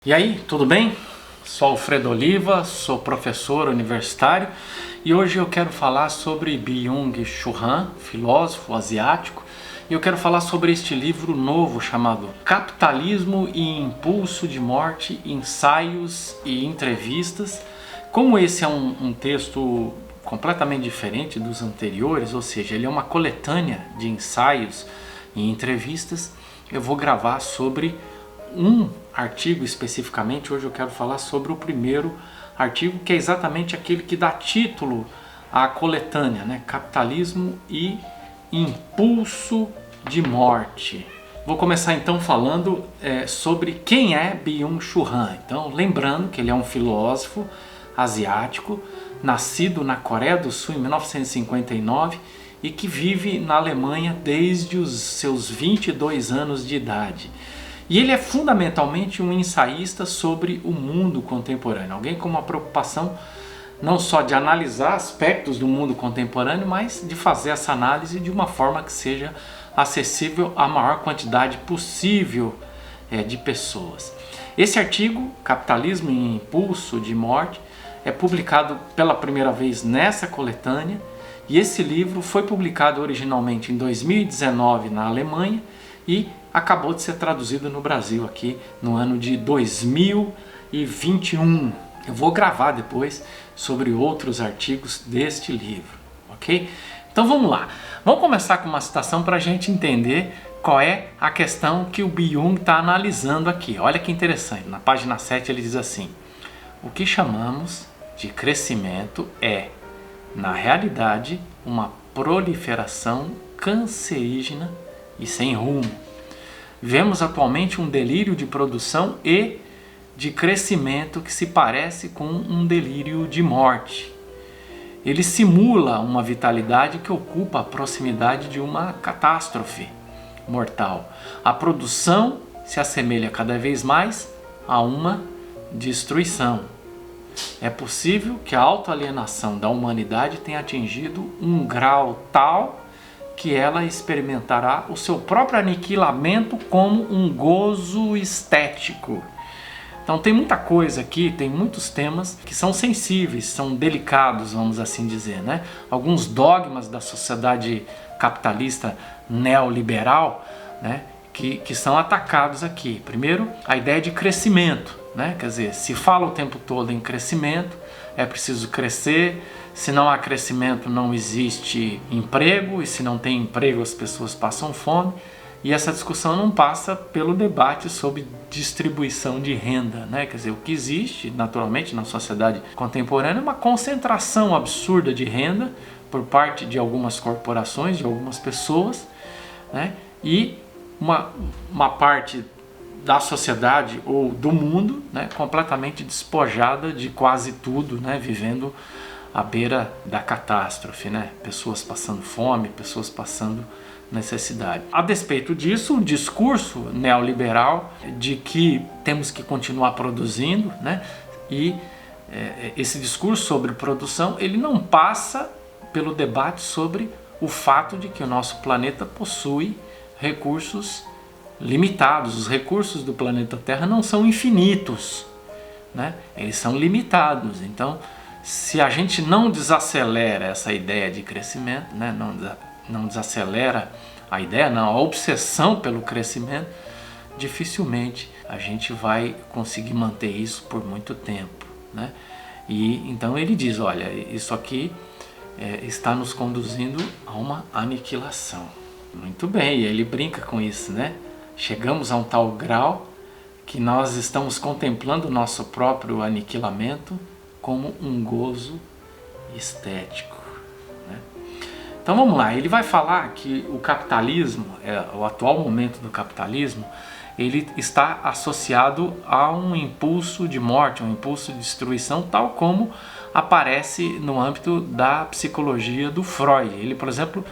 E aí, tudo bem? Sou Alfredo Oliva, sou professor universitário e hoje eu quero falar sobre Byung-Chul Han, filósofo asiático, e eu quero falar sobre este livro novo chamado Capitalismo e Impulso de Morte, Ensaios e Entrevistas. Como esse é um texto completamente diferente dos anteriores, ou seja, ele é uma coletânea de ensaios e entrevistas, eu vou gravar sobre um artigo especificamente. Hoje eu quero falar sobre o primeiro artigo, que é exatamente aquele que dá título à coletânea, né? Capitalismo e Impulso de Morte. Vou começar então falando sobre quem é Byung-Chul Han. Então, lembrando que ele é um filósofo asiático, nascido na Coreia do Sul em 1959 e que vive na Alemanha desde os seus 22 anos de idade. E ele é fundamentalmente um ensaísta sobre o mundo contemporâneo, alguém com uma preocupação não só de analisar aspectos do mundo contemporâneo, mas de fazer essa análise de uma forma que seja acessível à maior quantidade possível de pessoas. Esse artigo, Capitalismo e Impulso de Morte, é publicado pela primeira vez nessa coletânea, e esse livro foi publicado originalmente em 2019 na Alemanha e acabou de ser traduzido no Brasil aqui no ano de 2021. Eu vou gravar depois sobre outros artigos deste livro, ok? Então vamos lá. Vamos começar com uma citação para a gente entender qual é a questão que o Byung está analisando aqui. Olha que interessante, na página 7 ele diz assim: o que chamamos de crescimento é, na realidade, uma proliferação cancerígena e sem rumo. Vemos atualmente um delírio de produção e de crescimento que se parece com um delírio de morte. Ele simula uma vitalidade que ocupa a proximidade de uma catástrofe mortal. A produção se assemelha cada vez mais a uma destruição. É possível que a autoalienação da humanidade tenha atingido um grau tal que ela experimentará o seu próprio aniquilamento como um gozo estético. Então tem muita coisa aqui, tem muitos temas que são sensíveis, são delicados, vamos assim dizer, né? Alguns dogmas da sociedade capitalista neoliberal, né? Que são atacados aqui. Primeiro, a ideia de crescimento, né? Quer dizer, se fala o tempo todo em crescimento, é preciso crescer. Se não há crescimento, não existe emprego, e se não tem emprego, as pessoas passam fome. E essa discussão não passa pelo debate sobre distribuição de renda, né? Quer dizer, o que existe naturalmente na sociedade contemporânea é uma concentração absurda de renda por parte de algumas corporações, de algumas pessoas, né? E uma parte da sociedade ou do mundo, né, completamente despojada de quase tudo, né, vivendo à beira da catástrofe, né? Pessoas passando fome, pessoas passando necessidade. A despeito disso, o discurso neoliberal de que temos que continuar produzindo, né? E esse discurso sobre produção, ele não passa pelo debate sobre o fato de que o nosso planeta possui recursos limitados. Os recursos do planeta Terra não são infinitos, né? Eles são limitados. Então, se a gente não desacelera essa ideia de crescimento, né? Não desacelera a ideia, não, a obsessão pelo crescimento, dificilmente a gente vai conseguir manter isso por muito tempo, né? E então ele diz, olha, isso aqui está nos conduzindo a uma aniquilação. Muito bem, e ele brinca com isso, né? Chegamos a um tal grau que nós estamos contemplando o nosso próprio aniquilamento como um gozo estético, né? Então vamos lá, ele vai falar que o capitalismo, o atual momento do capitalismo, ele está associado a um impulso de morte, um impulso de destruição, tal como aparece no âmbito da psicologia do Freud. Ele, por exemplo,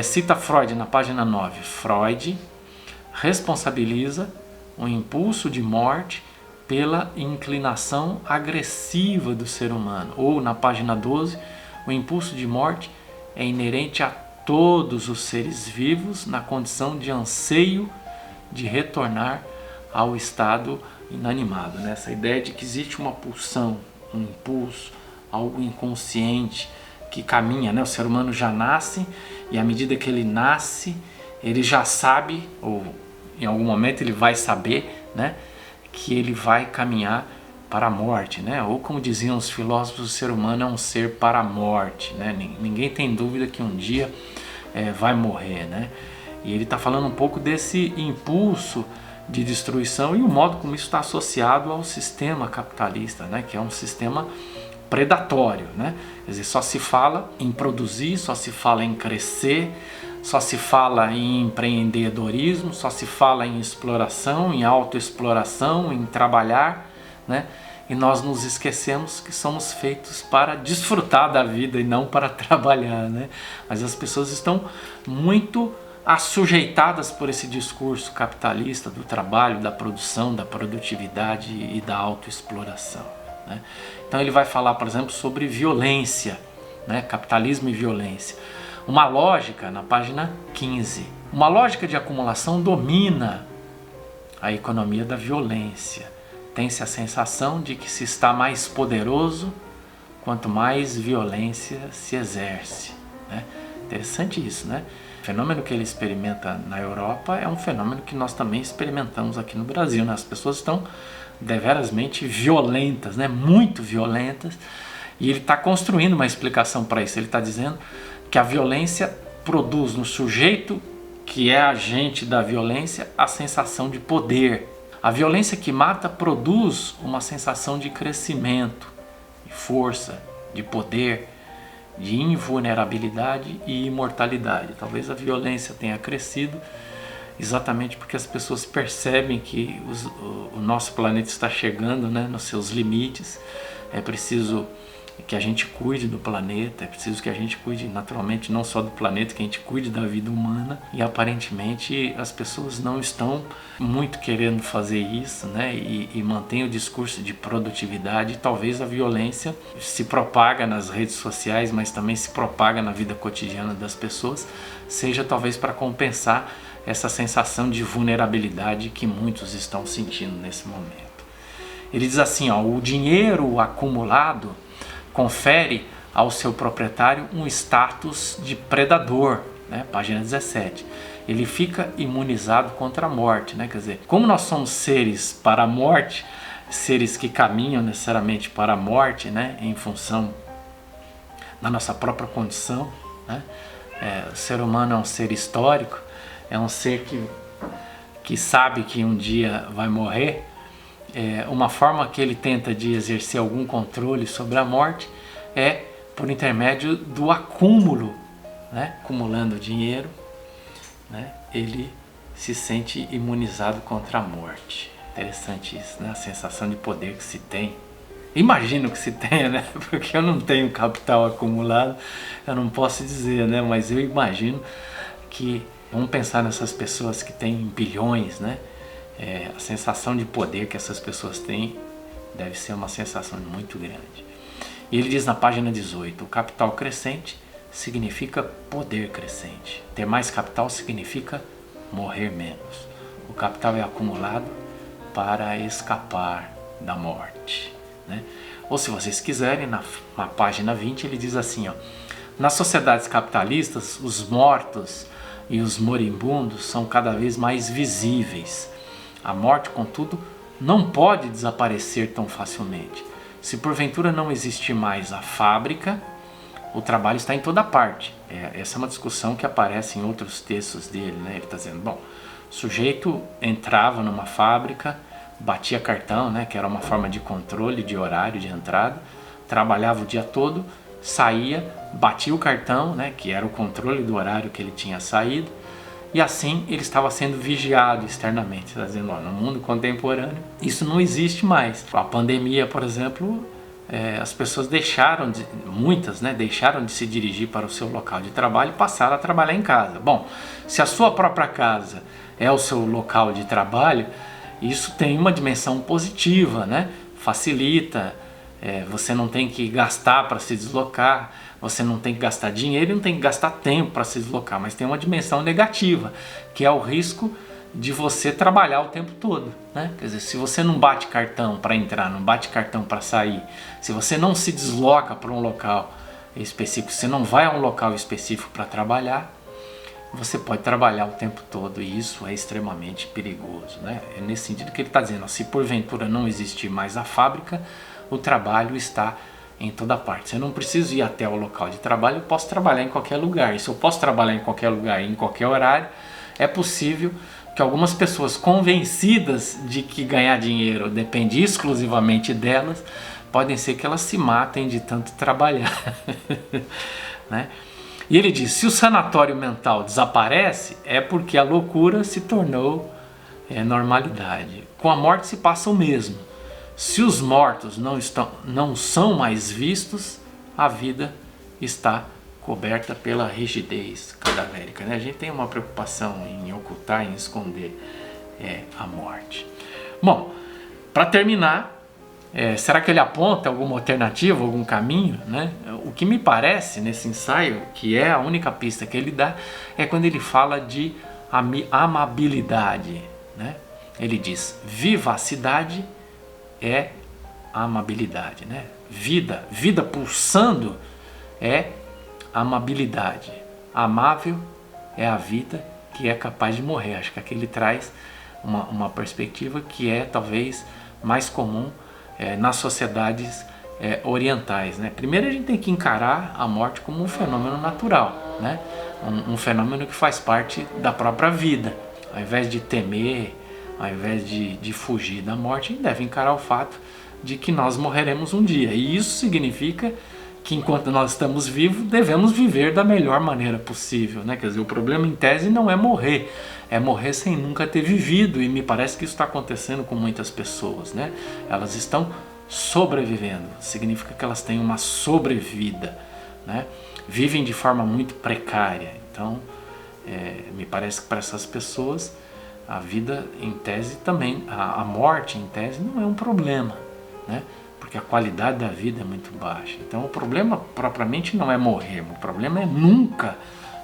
cita Freud na página 9. Freud responsabiliza o impulso de morte pela inclinação agressiva do ser humano. Ou na página 12, o impulso de morte é inerente a todos os seres vivos na condição de anseio de retornar ao estado inanimado, né? Essa ideia de que existe uma pulsão, um impulso, algo inconsciente que caminha, né? O ser humano já nasce e à medida que ele nasce, ele já sabe, ou em algum momento ele vai saber, né? Que ele vai caminhar para a morte, né? Ou como diziam os filósofos, o ser humano é um ser para a morte, né? Ninguém tem dúvida que um dia vai morrer, né? E ele está falando um pouco desse impulso de destruição e o modo como isso está associado ao sistema capitalista, né? Que é um sistema predatório, né? Quer dizer, só se fala em produzir, só se fala em crescer, só se fala em empreendedorismo, só se fala em exploração, em autoexploração, em trabalhar, né? E nós nos esquecemos que somos feitos para desfrutar da vida e não para trabalhar, né? Mas as pessoas estão muito assujeitadas por esse discurso capitalista do trabalho, da produção, da produtividade e da autoexploração, né? Então ele vai falar, por exemplo, sobre violência, né? Capitalismo e violência. Uma lógica, na página 15, uma lógica de acumulação domina a economia da violência. Tem-se a sensação de que se está mais poderoso quanto mais violência se exerce, né? Interessante isso, né? O fenômeno que ele experimenta na Europa é um fenômeno que nós também experimentamos aqui no Brasil, né? As pessoas estão deverasmente violentas, né? Muito violentas, e ele está construindo uma explicação para isso. Ele está dizendo que a violência produz no sujeito, que é agente da violência, a sensação de poder. A violência que mata produz uma sensação de crescimento, de força, de poder, de invulnerabilidade e imortalidade. Talvez a violência tenha crescido exatamente porque as pessoas percebem que o nosso planeta está chegando, né, nos seus limites. É preciso que a gente cuide do planeta, é preciso que a gente cuide naturalmente não só do planeta, que a gente cuide da vida humana, e aparentemente as pessoas não estão muito querendo fazer isso, né? E mantém o discurso de produtividade. Talvez a violência se propaga nas redes sociais, mas também se propaga na vida cotidiana das pessoas, seja talvez para compensar essa sensação de vulnerabilidade que muitos estão sentindo nesse momento. Ele diz assim, ó, o dinheiro acumulado confere ao seu proprietário um status de predador, né? Página 17. Ele fica imunizado contra a morte, né? Quer dizer, como nós somos seres para a morte, seres que caminham necessariamente para a morte, né? Em função da nossa própria condição, né? O ser humano é um ser histórico, é um ser que sabe que um dia vai morrer. Uma forma que ele tenta de exercer algum controle sobre a morte é por intermédio do acúmulo, né? Acumulando dinheiro, né? Ele se sente imunizado contra a morte. Interessante isso, né? A sensação de poder que se tem. Imagino que se tenha, né? Porque eu não tenho capital acumulado, eu não posso dizer, né? Mas eu imagino que, vamos pensar nessas pessoas que têm bilhões, né? A sensação de poder que essas pessoas têm deve ser uma sensação muito grande. E ele diz na página 18, o capital crescente significa poder crescente. Ter mais capital significa morrer menos. O capital é acumulado para escapar da morte, né? Ou se vocês quiserem, na página 20 ele diz assim, ó, nas sociedades capitalistas, os mortos e os moribundos são cada vez mais visíveis. A morte, contudo, não pode desaparecer tão facilmente. Se porventura não existir mais a fábrica, o trabalho está em toda parte. Essa é uma discussão que aparece em outros textos dele, né? Ele está dizendo, bom, o sujeito entrava numa fábrica, batia cartão, né? Que era uma forma de controle de horário de entrada, trabalhava o dia todo, saía, batia o cartão, né? Que era o controle do horário que ele tinha saído, e assim ele estava sendo vigiado externamente. Está dizendo, ó, no mundo contemporâneo isso não existe mais. A pandemia, por exemplo, as pessoas muitas, né, deixaram de se dirigir para o seu local de trabalho e passaram a trabalhar em casa. Bom, se a sua própria casa é o seu local de trabalho, isso tem uma dimensão positiva, né? Facilita, você não tem que gastar para se deslocar, você não tem que gastar dinheiro e não tem que gastar tempo para se deslocar, mas tem uma dimensão negativa, que é o risco de você trabalhar o tempo todo, né? Quer dizer, se você não bate cartão para entrar, não bate cartão para sair, se você não se desloca para um local específico, você não vai a um local específico para trabalhar, você pode trabalhar o tempo todo e isso é extremamente perigoso, né? É nesse sentido que ele está dizendo, ó, se porventura não existir mais a fábrica, o trabalho está em toda parte. Você não precisa ir até o local de trabalho, eu posso trabalhar em qualquer lugar. E se eu posso trabalhar em qualquer lugar e em qualquer horário, é possível que algumas pessoas convencidas de que ganhar dinheiro depende exclusivamente delas, podem ser que elas se matem de tanto trabalhar. Né? E ele diz, se o sanatório mental desaparece, é porque a loucura se tornou normalidade. Com a morte se passa o mesmo. Se os mortos não são mais vistos, a vida está coberta pela rigidez cadavérica. Né? A gente tem uma preocupação em ocultar, em esconder a morte. Bom, para terminar, será que ele aponta alguma alternativa, algum caminho? Né? O que me parece nesse ensaio, que é a única pista que ele dá, é quando ele fala de amabilidade. Né? Ele diz, vivacidade é amabilidade. Né? Vida pulsando é amabilidade. Amável é a vida que é capaz de morrer. Acho que aqui ele traz uma perspectiva que é talvez mais comum nas sociedades orientais. Né? Primeiro a gente tem que encarar a morte como um fenômeno natural, né? Um fenômeno que faz parte da própria vida. Ao invés de temer, ao invés de fugir da morte, a gente deve encarar o fato de que nós morreremos um dia. E isso significa que enquanto nós estamos vivos, devemos viver da melhor maneira possível. Né? Quer dizer, o problema em tese não é morrer sem nunca ter vivido, e me parece que isso está acontecendo com muitas pessoas. Né? Elas estão sobrevivendo, significa que elas têm uma sobrevida, né? Vivem de forma muito precária. Então, me parece que para essas pessoas, a vida em tese também, a morte em tese não é um problema, né? Porque a qualidade da vida é muito baixa. Então o problema propriamente não é morrer, o problema é nunca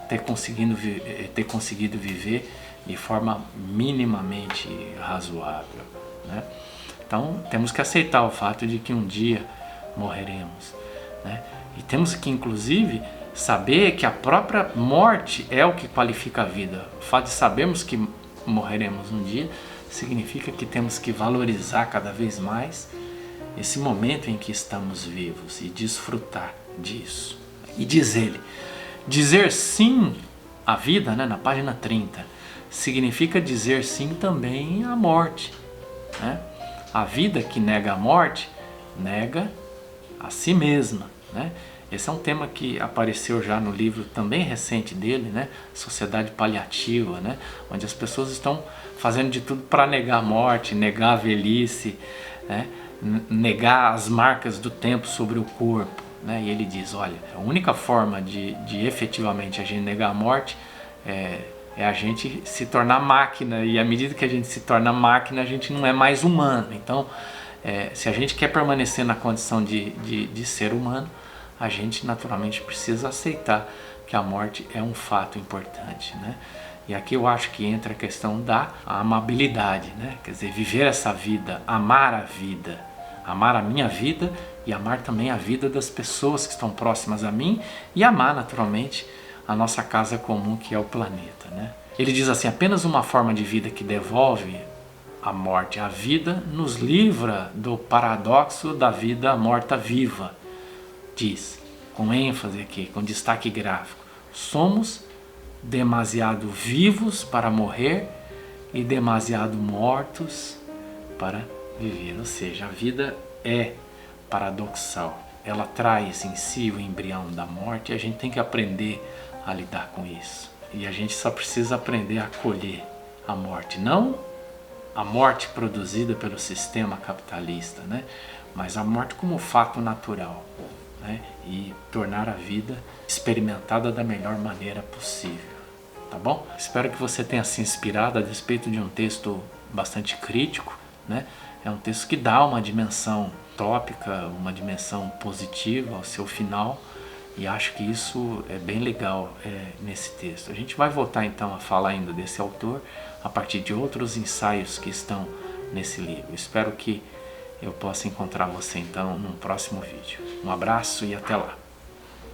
ter conseguido viver de forma minimamente razoável. Né? Então temos que aceitar o fato de que um dia morreremos. Né? E temos que inclusive saber que a própria morte é o que qualifica a vida. O fato de sabermos que morreremos um dia significa que temos que valorizar cada vez mais esse momento em que estamos vivos e desfrutar disso. E diz ele, dizer sim à vida, né, na página 30, significa dizer sim também à morte. Né? A vida que nega a morte, nega a si mesma. Né? Esse é um tema que apareceu já no livro também recente dele, né? Sociedade Paliativa, né? Onde as pessoas estão fazendo de tudo para negar a morte, negar a velhice, né? Negar as marcas do tempo sobre o corpo. Né? E ele diz, olha, a única forma de efetivamente a gente negar a morte é a gente se tornar máquina, e à medida que a gente se torna máquina, a gente não é mais humano. Então, se a gente quer permanecer na condição de ser humano, a gente naturalmente precisa aceitar que a morte é um fato importante. Né? E aqui eu acho que entra a questão da amabilidade, né? Quer dizer, viver essa vida, amar a vida, amar a minha vida e amar também a vida das pessoas que estão próximas a mim e amar naturalmente a nossa casa comum, que é o planeta. Né? Ele diz assim, apenas uma forma de vida que devolve a morte à vida nos livra do paradoxo da vida morta-viva. Diz, com ênfase aqui, com destaque gráfico, somos demasiado vivos para morrer e demasiado mortos para viver. Ou seja, a vida é paradoxal. Ela traz em si o embrião da morte e a gente tem que aprender a lidar com isso. E a gente só precisa aprender a acolher a morte. Não a morte produzida pelo sistema capitalista, né? Mas a morte como fato natural. Né? E tornar a vida experimentada da melhor maneira possível. Tá bom? Espero que você tenha se inspirado a despeito de um texto bastante crítico. Né? É um texto que dá uma dimensão tópica, uma dimensão positiva ao seu final, E acho que isso é bem legal nesse texto. A gente vai voltar então a falar ainda desse autor a partir de outros ensaios que estão nesse livro. Espero que eu possa encontrar você então num próximo vídeo. Um abraço e até lá!